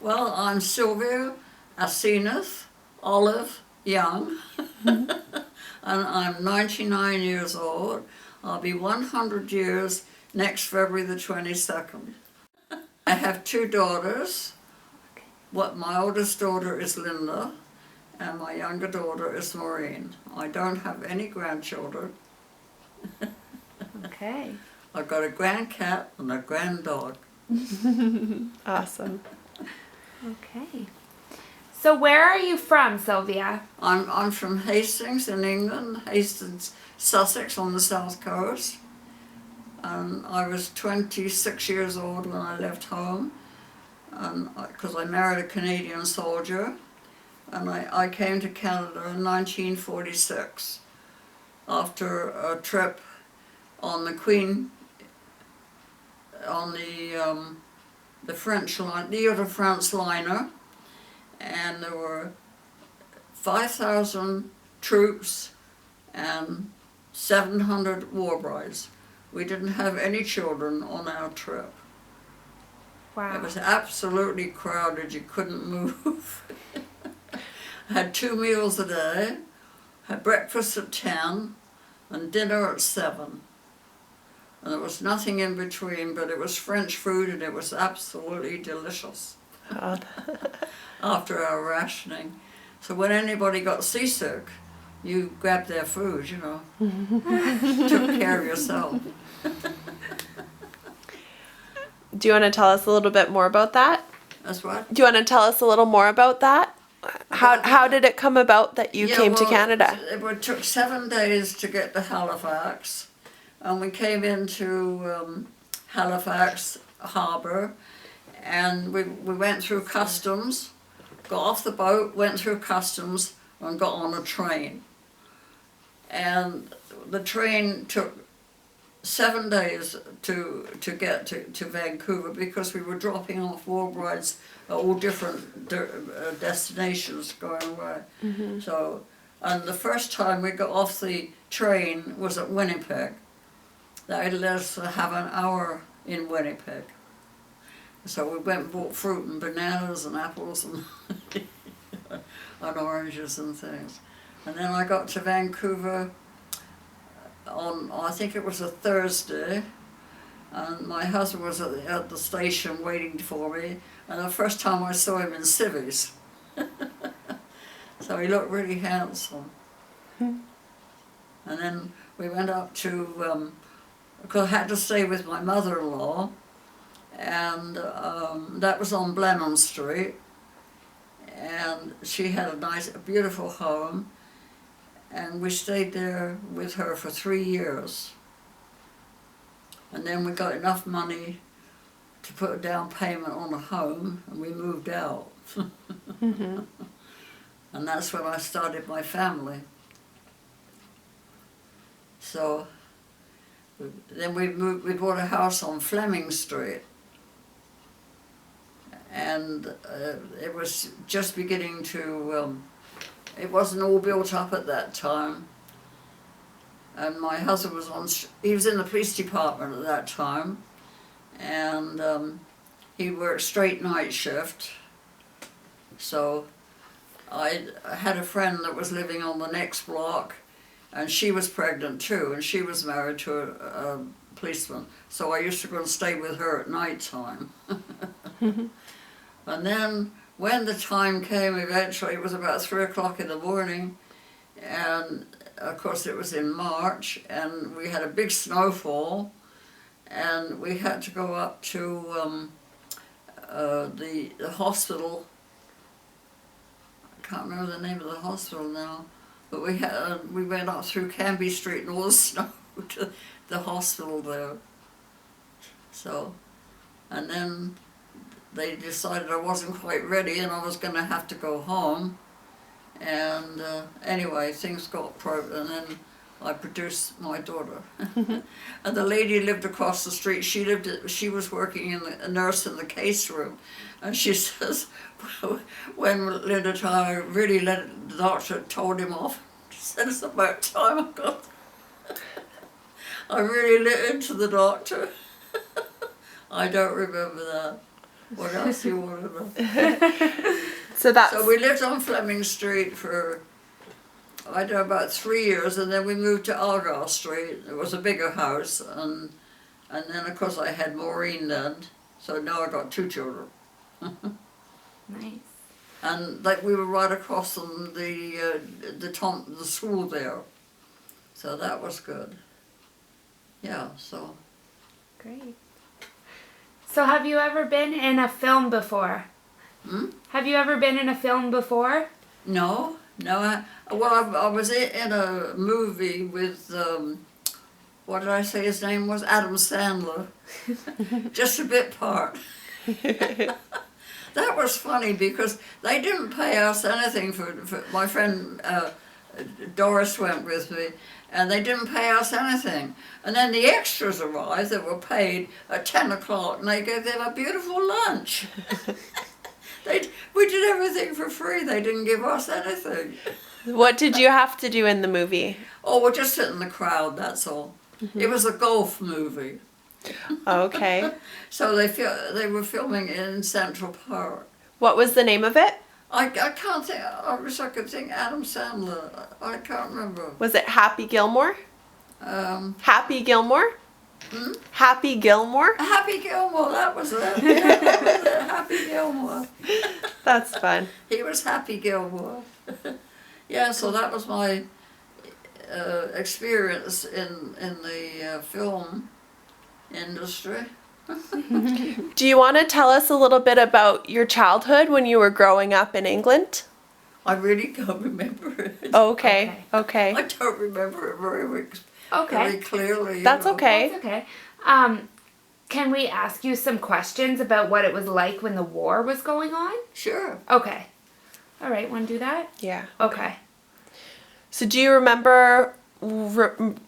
Well, I'm Sylvia Aseneth Olive Young, and I'm 99 years old. I'll be 100 years next February the 22nd. I have two daughters. My oldest daughter is Linda, and my younger daughter is Maureen. I don't have any grandchildren. Okay. I've got a grandcat and a granddog. Awesome. Okay. So where are you from, Sylvia? I'm from Hastings in England, Hastings, Sussex on the south coast. I was 26 years old when I left home, because I married a Canadian soldier, and I came to Canada in 1946 after a trip on the Queen, on the French line, the Ile-de-France liner, and there were 5,000 troops and 700 war brides. We didn't have any children on our trip. Wow. It was absolutely crowded, you couldn't move. Had 2 meals a day, had breakfast at 10 and dinner at 7. And there was nothing in between, but it was French food and it was absolutely delicious after our rationing. So when anybody got seasick, you grabbed their food, you know. Took care of yourself. Do you want to tell us a little bit more about that? That's what? Do you want to tell us a little more about that? How did it come about that you came to Canada? It took 7 days to get to Halifax, and we came into Halifax Harbour, and we went through customs, got off the boat, went through customs, and got on a train. And the train took 7 days to get to Vancouver, because we were dropping off war brides at all different destinations going away. Mm-hmm. So, and the first time we got off the train was at Winnipeg. They let us have an hour in Winnipeg. So we went and bought fruit and bananas and apples and, and oranges and things. And then I got to Vancouver on, I think it was a Thursday, and my husband was at the station waiting for me, and the first time I saw him in civvies. So he looked really handsome. And then we went up to, because I had to stay with my mother-in-law, and that was on Blenheim Street, and she had a beautiful home, and we stayed there with her for 3 years. And then we got enough money to put a down payment on a home, and we moved out. Mm-hmm. And that's when I started my family. So then we bought a house on Fleming Street, and it was just beginning to, it wasn't all built up at that time. And my husband he was in the police department at that time, and he worked straight night shift. So I had a friend that was living on the next block, and she was pregnant too, and she was married to a policeman. So I used to go and stay with her at night time. And then when the time came, eventually, it was about 3 o'clock in the morning, and of course it was in March, and we had a big snowfall, and we had to go up to the hospital. I can't remember the name of the hospital now, but we went up through Canby Street and all the snow to the hospital there. So, and then they decided I wasn't quite ready and I was going to have to go home. And anyway, things got and then I produced my daughter. And the lady lived across the street. She was working a nurse in the case room, and she says, when Linda Tyler really the doctor told him off, she said, it's about time I got. I really lit into the doctor. I don't remember that. What else do you want to know? So that's So we lived on Fleming Street for, I don't know, about 3 years, and then we moved to Argyle Street. It was a bigger house, and then of course I had Maureen then, so now I got 2 children. Nice. And like we were right across from the school there, so that was good. Yeah, so. Great. So have you ever been in a film before? Have you ever been in a film before? No. I was in a movie with, what did I say his name was? Adam Sandler. Just a bit part. That was funny because they didn't pay us anything for my friend Doris went with me, and they didn't pay us anything. And then the extras arrived that were paid at 10 o'clock, and they gave them a beautiful lunch. We did everything for free. They didn't give us anything. What did you have to do in the movie? Oh, we're just sitting in the crowd, that's all. It was a golf movie. Okay. So they were filming in Central Park. What was the name of it? I can't think, I wish I could think Adam Sandler. I can't remember. Was it Happy Gilmore? Happy Gilmore? Happy Gilmore? Happy Gilmore, that was it. Yeah, that was it. Happy Gilmore. That's fun. He was Happy Gilmore. Yeah, so that was my experience in the film industry. Do you want to tell us a little bit about your childhood when you were growing up in England? I really can't remember it. Okay. I don't remember it very clearly. That's okay. That's okay. Can we ask you some questions about what it was like when the war was going on? Sure. Okay. All right, want to do that? Yeah. Okay. So do you remember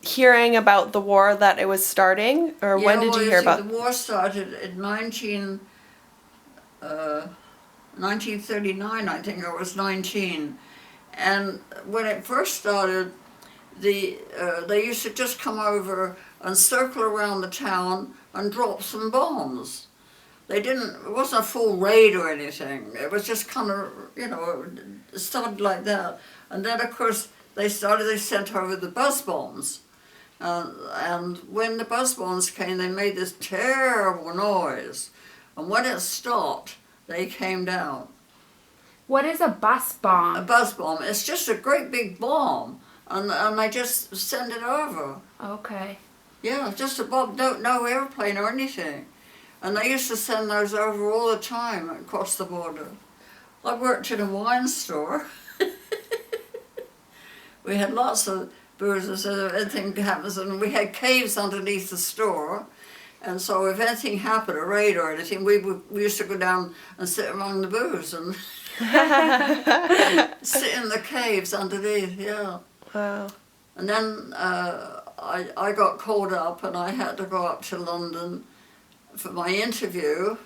hearing about the war, that it was starting, or when did you hear about? The war started in 1939, I think I was 19. And when it first started, they used to just come over and circle around the town and drop some bombs. It wasn't a full raid or anything. It was just kind of, it started like that. And then, of course, they sent over the buzz bombs. And when the buzz bombs came, they made this terrible noise. And when it stopped, they came down. What is a bus bomb? A buzz bomb, it's just a great big bomb. And they just send it over. Okay. Yeah, just a bomb, no airplane or anything. And they used to send those over all the time across the border. I worked in a wine store. We had lots of booze, so if anything happens, and we had caves underneath the store. And so if anything happened, a raid or anything, we used to go down and sit among the booze and sit in the caves underneath, yeah. Wow. And then I got called up and I had to go up to London for my interview.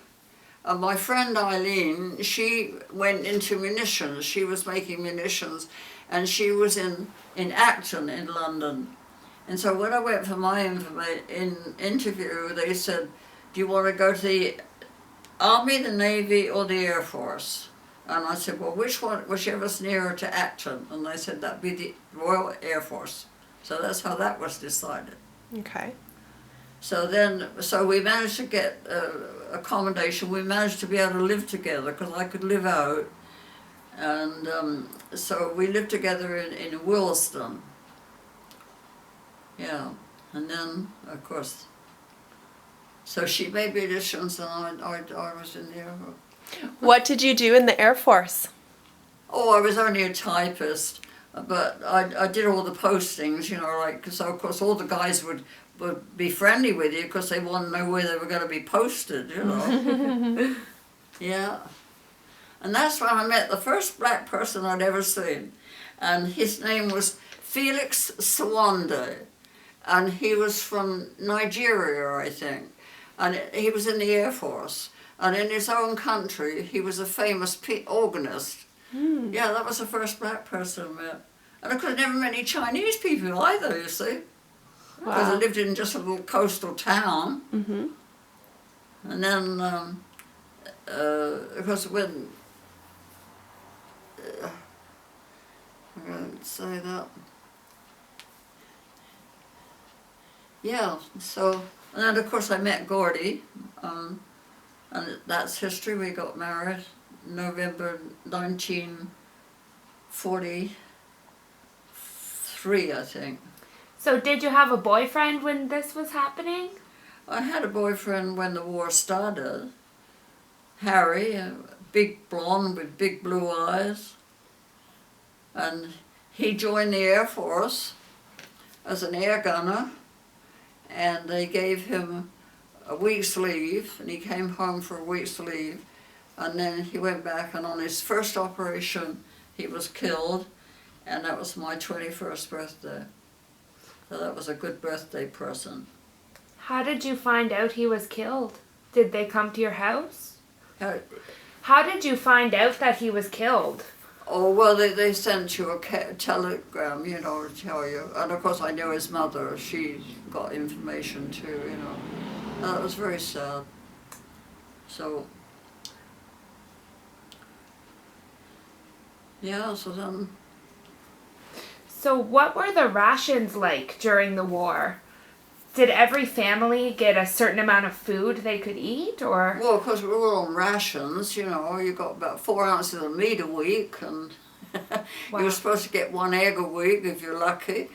And my friend Eileen, she went into munitions. She was making munitions, and she was in Acton in London. And so when I went for my interview, they said, do you want to go to the Army, the Navy, or the Air Force? And I said, well, whichever's nearer to Acton. And they said, that'd be the Royal Air Force. So that's how that was decided. Okay. So we managed to get accommodation. We managed to be able to live together because I could live out. And so we lived together in Williston. Yeah, and then, of course, so she made munitions and I was in the Air Force. What did you do in the Air Force? Oh, I was only a typist, but I did all the postings, so of course all the guys would be friendly with you because they wanted to know where they were going to be posted, Yeah. And that's when I met the first black person I'd ever seen. And his name was Felix Sawande. And he was from Nigeria, I think. And he was in the Air Force. And in his own country, he was a famous organist. Yeah, that was the first black person I met. And I could never met any Chinese people either, you see. Because I lived in just a little coastal town. Mm-hmm. And then because when, I'm going to say that. Yeah, so, and then of course I met Gordy, and that's history. We got married November 1943, I think. So did you have a boyfriend when this was happening? I had a boyfriend when the war started, Harry, a big blonde with big blue eyes, and he joined the Air Force as an air gunner, and they gave him a week's leave, and he came home for a week's leave, and then he went back, and on his first operation he was killed, and that was my 21st birthday. So that was a good birthday present. How did you find out he was killed? Did they come to your house? How- How did you find out that he was killed? Oh, well, they sent you a telegram, you know, to tell you. And of course I knew his mother, she got information too, you know. And that was very sad. So, yeah, so then, So what were the rations like during the war? Did every family get a certain amount of food they could eat, or? well, of course we were all on rations, you know, you got about 4 ounces of meat a week, and Wow. you were supposed to get 1 egg a week if you're lucky.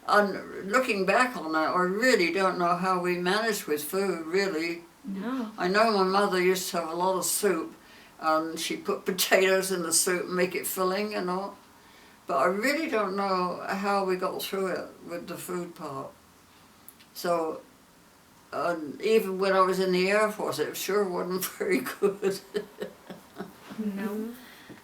And looking back on that, I really don't know how we managed with food, really. No. I know my mother used to have a lot of soup, and she put potatoes in the soup and make it filling, you know. But I really don't know how we got through it with the food part. So, even when I was in the Air Force, it sure wasn't very good. No.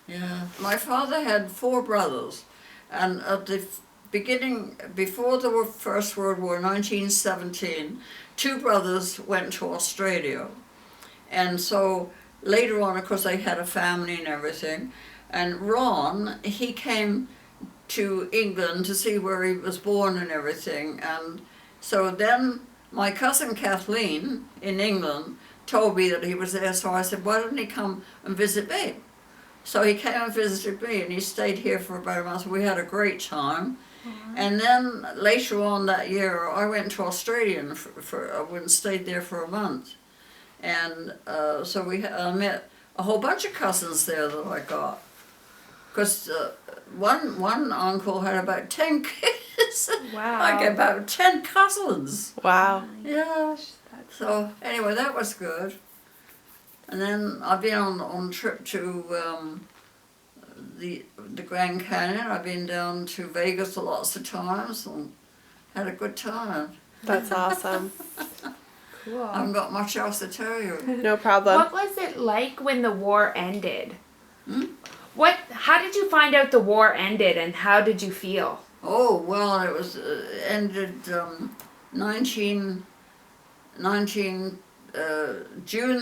Yeah. My father had 4 brothers, and at the beginning, before the First World War, 1917, 2 brothers went to Australia. And so later on, of course, they had a family and everything. And Ron, he came to England to see where he was born and everything. And so then my cousin Kathleen in England told me that he was there, so I said, why didn't he come and visit me? So he came and visited me, and he stayed here for about a month. We had a great time. And then later on that year, I went to Australia I went and stayed there for a month. And so I met a whole bunch of cousins there that I got. Because one uncle had about 10 kids. Wow. I get about 10 cousins. Wow. Yeah. So anyway, that was good. And then I've been on trip to the Grand Canyon. I've been down to Vegas lots of times and had a good time. That's awesome. Cool. I haven't got much else to tell you. No problem. What was it like when the war ended? Hmm? How did you find out the war ended, and how did you feel? Oh, well, it was ended June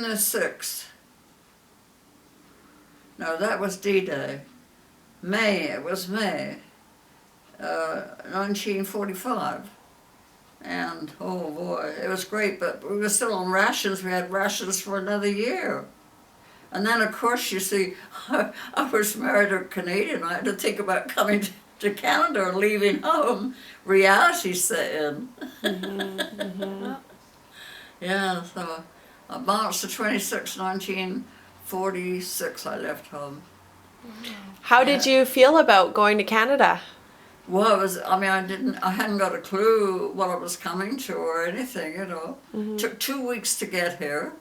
the 6th. No, that was D-Day. It was May, 1945. And, oh boy, it was great, but we were still on rations. We had rations for another year. And then, of course, you see, I was married to a Canadian. I had to think about coming to Canada and leaving home. Reality set in. Yeah, so March the 26th, 1946, I left home. How did you feel about going to Canada? Well, I hadn't got a clue what I was coming to or anything, you know. Took 2 weeks to get here.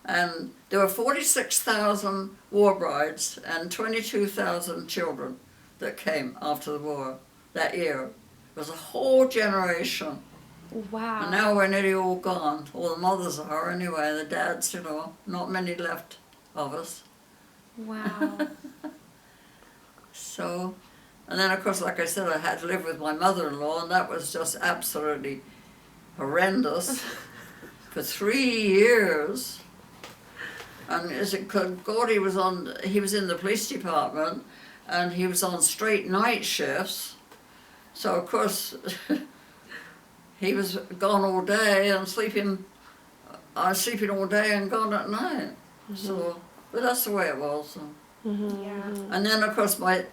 And there were 46,000 war brides and 22,000 children that came after the war that year. It was a whole generation. Wow. And now we're nearly all gone. All the mothers are anyway, the dads, you know, not many left of us. Wow. So, and then of course, like I said, I had to live with my mother-in-law, and that was just absolutely horrendous for 3 years. And Gordy was he was in the police department, and he was on straight night shifts. So of course, he was gone all day and sleeping all day and gone at night. So, but that's the way it was. Yeah. And then, of course, my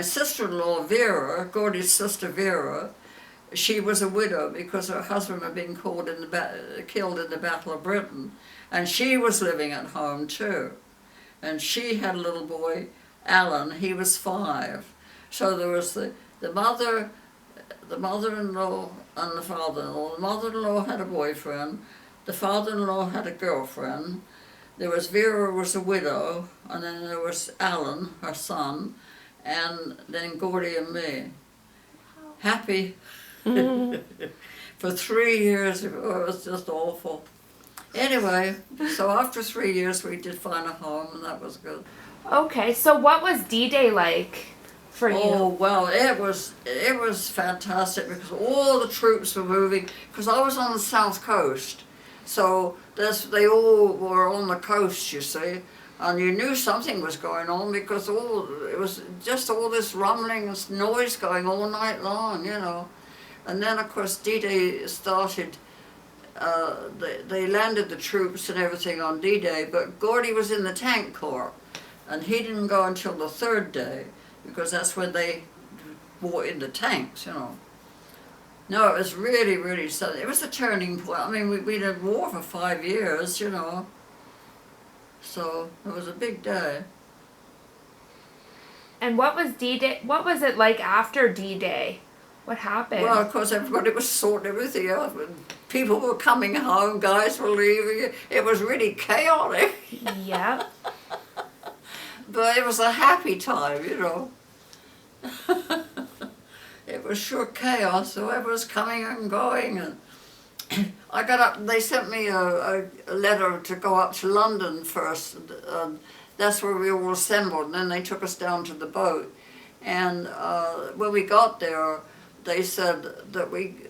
sister-in-law, Vera, Gordy's sister Vera, she was a widow because her husband had been killed in the Battle of Britain. And she was living at home too. And she had a little boy, Alan, he was 5. So there was the mother-in-law and the father-in-law. The mother-in-law had a boyfriend, the father-in-law had a girlfriend, there was Vera was a widow, and then there was Alan, her son, and then Gordy and me. Happy. For 3 years, it was just awful. Anyway, so after 3 years we did find a home, and that was good. Okay, so what was D-Day like for you? Oh, well, it was fantastic because all the troops were moving, because I was on the south coast, so they all were on the coast, you see, and you knew something was going on because it was just all this rumbling and noise going all night long, you know. And then, of course, D-Day started. They landed the troops and everything on D-Day, but Gordy was in the tank corps, and he didn't go until the 3rd day, because that's when they brought in the tanks, you know. No, it was really, really sudden. It was a turning point. I mean, we'd been at war for 5 years, you know, so it was a big day. And what was D-Day? What was it like after D-Day? What happened? Well, of course, everybody was sorting everything out. People were coming home, guys were leaving. It was really chaotic. Yep. But it was a happy time, you know. It was sure chaos, so everyone was coming and going. And I got up, they sent me a letter to go up to London first. That's where we all assembled, and then they took us down to the boat. And when we got there, they said that we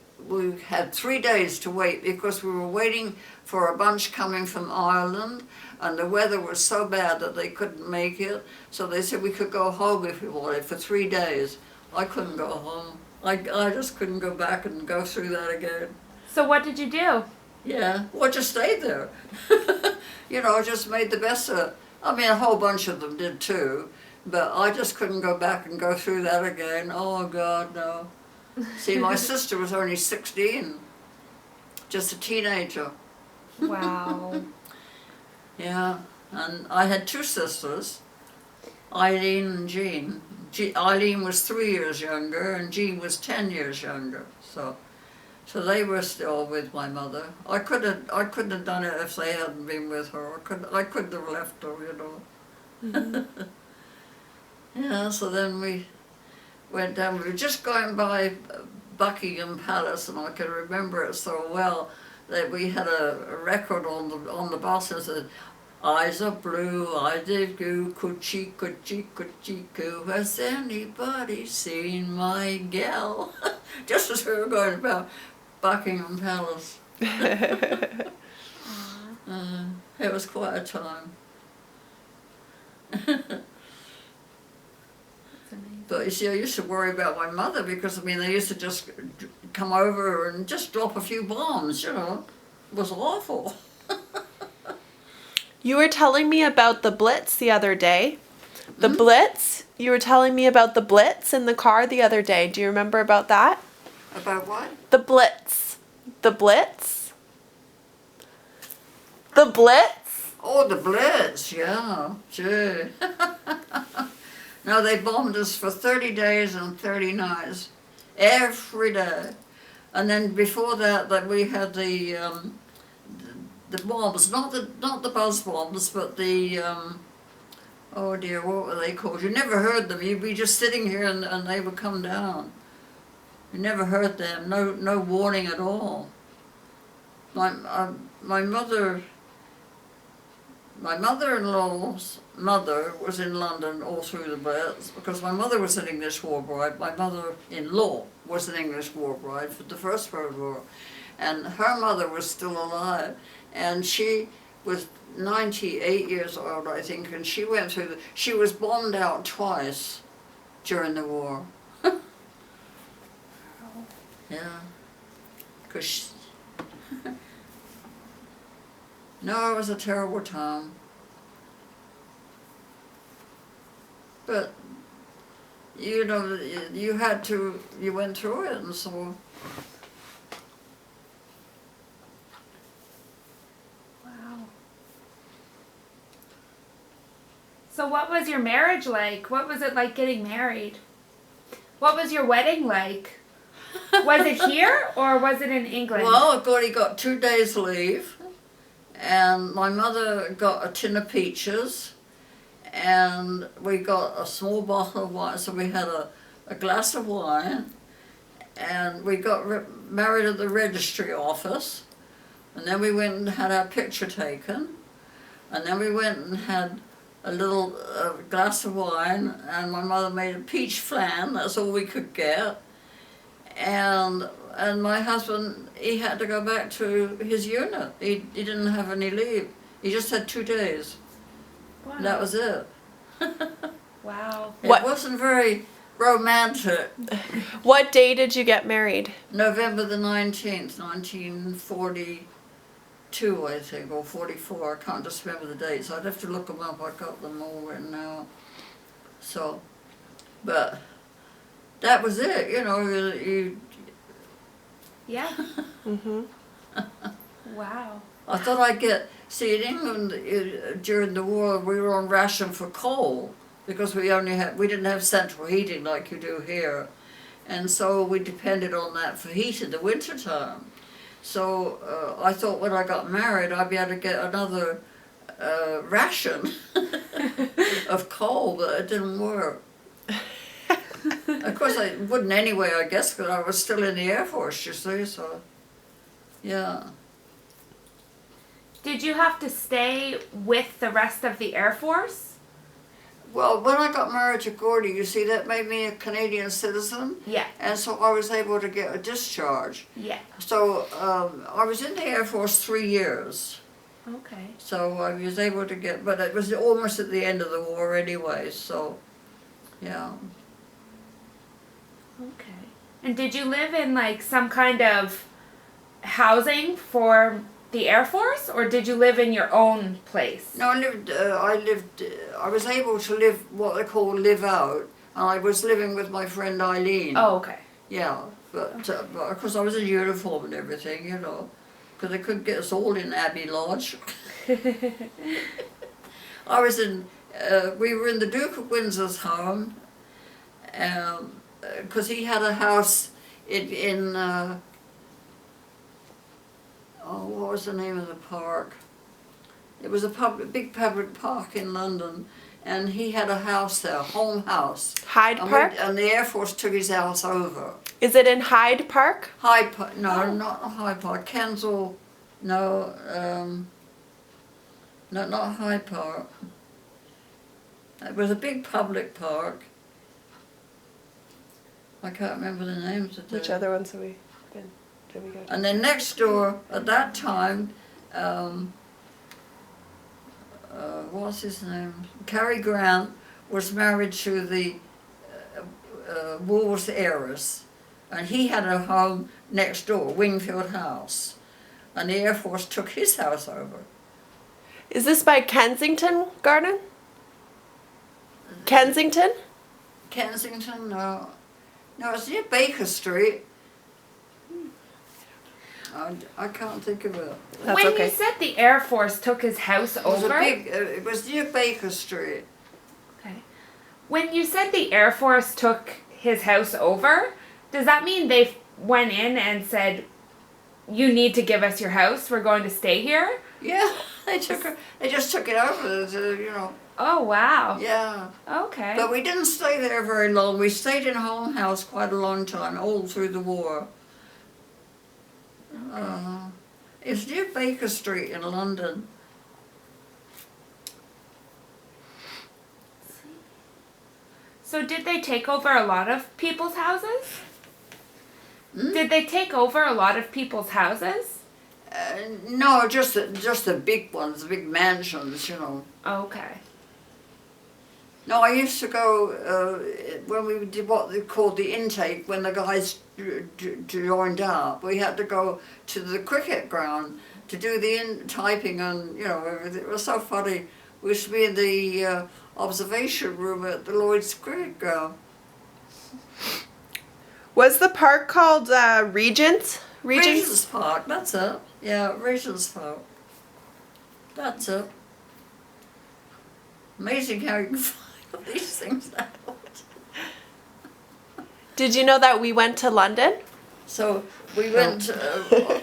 had 3 days to wait because we were waiting for a bunch coming from Ireland, and the weather was so bad that they couldn't make it. So they said we could go home if we wanted for 3 days. I couldn't go home. I just couldn't go back and go through that again. So what did you do? Yeah, well, just stayed there. You know, just made the best of it. I mean, a whole bunch of them did too, but I just couldn't go back and go through that again. Oh, God, no. See, my sister was only 16, just a teenager. Wow. Yeah, and I had 2 sisters, Eileen and Jean. Eileen was 3 years younger, and Jean was 10 years younger. So they were still with my mother. I couldn't have done it if they hadn't been with her. I couldn't have left her, you know. Mm-hmm. Yeah, so then we went down. We were just going by Buckingham Palace, and I can remember it so well that we had a record on the bus that said, "Eyes are blue, eyes are blue, coochie, coochie, coochie, coo. Has anybody seen my gal?" Just as we were going about Buckingham Palace. It was quite a time. But you see, I used to worry about my mother because, I mean, they used to just come over and just drop a few bombs, you know. It was awful. You were telling me about the Blitz the other day. The Blitz? You were telling me about the Blitz in the car the other day. Do you remember about that? About what? The Blitz. The Blitz? The Blitz? Oh, the Blitz, yeah. Gee. No, they bombed us for 30 days and 30 nights, every day. And then before that we had the bombs, not the buzz bombs, but the, oh dear, what were they called? You never heard them. You'd be just sitting here and they would come down. You never heard them, no warning at all. My mother-in-law's mother was in London all through the Blitz because my mother was an English war bride. My mother-in-law was an English war bride for the First World War, and her mother was still alive, and she was 98 years old, I think, and she went through she was bombed out twice during the war. Yeah, because no, it was a terrible time. but you know, you had to, you went through it, and so. Wow. So what was your marriage like? What was it like getting married? What was your wedding like? Was it here or was it in England? Well, Gordy got 2 days leave, and my mother got a tin of peaches, and we got a small bottle of wine, so we had a glass of wine, and we got married at the registry office, and then we went and had our picture taken, and then we went and had a little glass of wine, and my mother made a peach flan, that's all we could get. And my husband, he had to go back to his unit. He didn't have any leave. He just had 2 days. Wow. And that was it. Wow. It What- wasn't very romantic. What day did you get married? November the 19th, 1942, I think, or 44. I can't just remember the dates. I'd have to look them up. I got them all written out. So, but that was it, you know. Yeah. Mm-hmm. Wow. I thought I'd get, see, in England during the war we were on ration for coal because we didn't have central heating like you do here, and so we depended on that for heat in the winter time. So I thought when I got married I'd be able to get another ration of coal, but it didn't work. Of course I wouldn't anyway, I guess, because I was still in the Air Force, you see, so yeah. Did you have to stay with the rest of the Air Force? Well, when I got married to Gordy, you see, that made me a Canadian citizen, Yeah. and so I was able to get a discharge. Yeah. So I was in the Air Force 3 years, Okay. so I was able to get, but it was almost at the end of the war anyway, so yeah. Okay. And did you live in like some kind of housing for the Air Force, or did you live in your own place? No, I was able to live what they call live out, and I was living with my friend Eileen. Oh, okay. Yeah, but of course I was in uniform and everything, you know, because they couldn't get us all in Abbey Lodge. I was in, we were in the Duke of Windsor's home, because he had a house in what was the name of the park? It was a big public park in London, and he had a house there, home house. Hyde Park? And the Air Force took his house over. Is it in Hyde Park? Hyde Park, no, not Hyde Park, Kensal, no, not Hyde Park. It was a big public park. I can't remember the names of Which the. other ones have we been? Did we go to? And then next door, at that time, what's his name? Cary Grant was married to the Woolworth heiress, and he had a home next door, Wingfield House, and the Air Force took his house over. Is this by Kensington Garden? Kensington? Kensington, no. No, it's near Baker Street. I can't think of it. That's when okay. you said the Air Force took his house It was over, it was near Baker Street. okay. When you said the Air Force took his house over, does that mean they went in and said, "You need to give us your house. We're going to stay here"? Yeah, they just took it over, you know. Oh wow. Yeah. Okay. But we didn't stay there very long. We stayed in home house quite a long time, all through the war. It's near Baker Street in London. So did they take over a lot of people's houses? Hmm? Did they take over a lot of people's houses? No, just the big ones, the big mansions, you know. Okay. No, I used to go when we did what they called the intake, when the guys joined up. We had to go to the cricket ground to do the typing, and you know, everything. It was so funny. We used to be in the observation room at the Lloyd's Cricket Ground. Was the park called Regents? Regent's Park, that's it. Yeah, Regent's Park. That's it. Amazing how you can find all these things out. Did you know that we went to London? So we went, I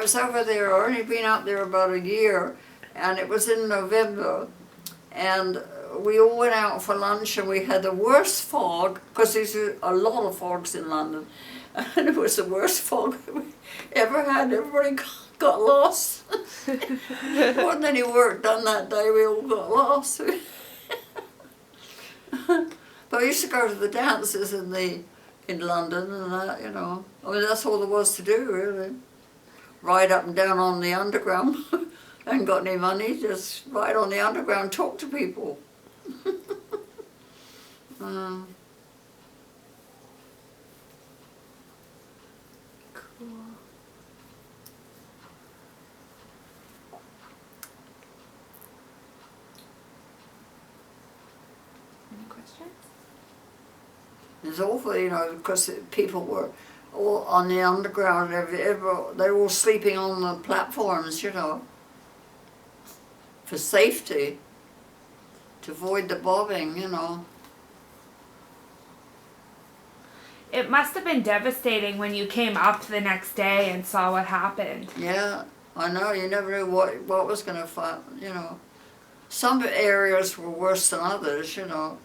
was over there, I'd only been up there about a year, and it was in November, and we all went out for lunch and we had the worst fog, because there's a lot of fogs in London, and it was the worst fog we ever had. Everybody got lost. Wasn't any work done that day, we all got lost. But I used to go to the dances in London and that, you know. I mean, that's all there was to do, really. Ride up and down on the underground. I hadn't got any money, just ride on the underground, talk to people. Cool. Any questions? It's awful, you know, because people were all on the underground, they were all sleeping on the platforms, you know, for safety, to avoid the bombing, you know. It must have been devastating when you came up the next day and saw what happened. Yeah, I know, you never knew what was going to fight, you know. Some areas were worse than others, you know.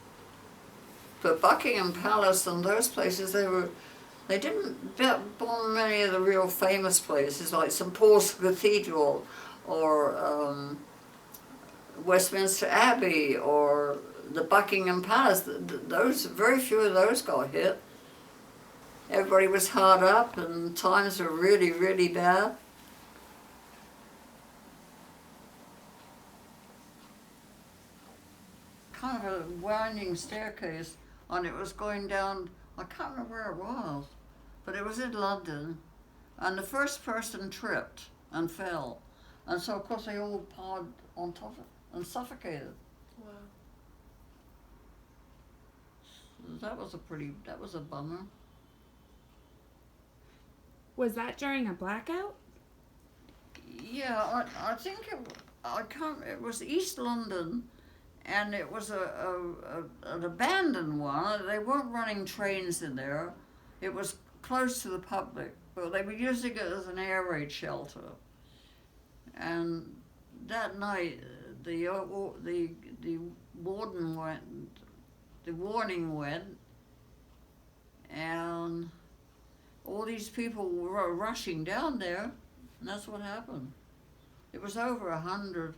But Buckingham Palace and those places, they didn't bomb many of the real famous places, like St. Paul's Cathedral or Westminster Abbey or the Buckingham Palace. Those, very few of those got hit. Everybody was hard up and times were really, really bad. Kind of a winding staircase, and it was going down, I can't remember where it was, but it was in London, and the first person tripped and fell, and so of course they all piled on top of it and suffocated. Wow. So that was a bummer. Was that during a blackout? Yeah, I think it was East London, and it was an abandoned one. They weren't running trains in there. It was close to the public, but they were using it as an air raid shelter. And that night, the warden went, the warning went, and all these people were rushing down there, and that's what happened. It was over 100.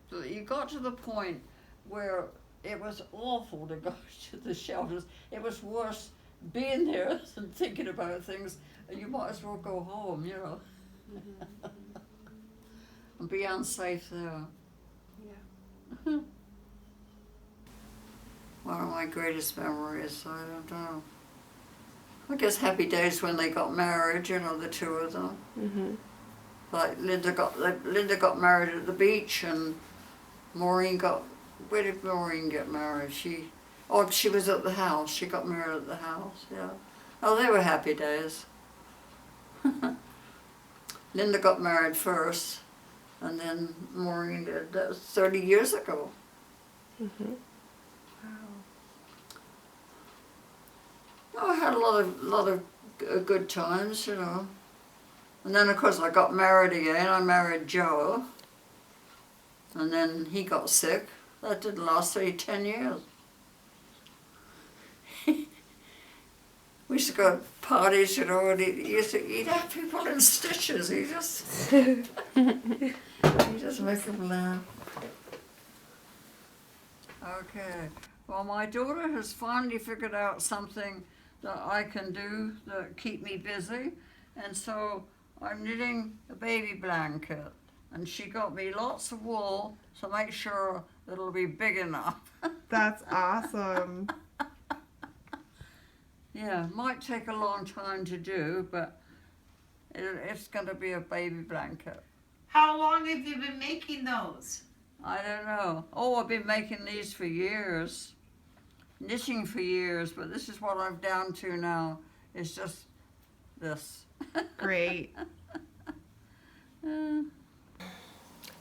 So you got to the point where it was awful to go to the shelters. It was worse being there than thinking about things, and you might as well go home, you know. And be unsafe there. Yeah. One of my greatest memories, I don't know. I guess happy days when they got married, you know, the two of them. Mm-hmm. Like Linda got married at the beach, and Maureen where did Maureen get married? She was at the house. She got married at the house, yeah. Oh, they were happy days. Linda got married first, and then Maureen did. That was 30 years ago. Mm-hmm. Oh, I had a lot of good times, you know. And then, of course, I got married again. I married Joe. And then he got sick. That didn't last 10 years. We used to go to parties, you know, and he'd have people in stitches. He just make them laugh. Okay. Well, my daughter has finally figured out something that I can do that keep me busy, and so I'm knitting a baby blanket, and she got me lots of wool to make sure it'll be big enough. That's awesome. Yeah, might take a long time to do, but it's going to be a baby blanket. How long have you been making those? I don't know. Oh, I've been making these for years. Knitting for years, but this is what I'm down to now. It's just this. Great.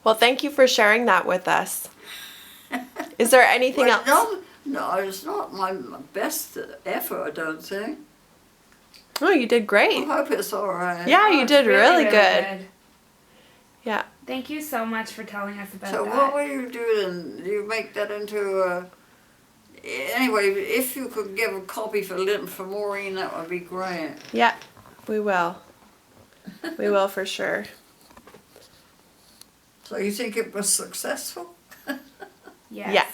Well, thank you for sharing that with us. Is there anything Well, else? no, it's not my best effort, I don't think. Oh, you did I great. hope it's all right. Yeah, Oh, you it's did really good. Yeah. Thank you so much for telling us about So that. what will you do then? Do you make that into a... Anyway, if you could give a copy for Maureen, that would be great. Yeah, we will. We will for sure. So you think it was successful? Yes. Yes.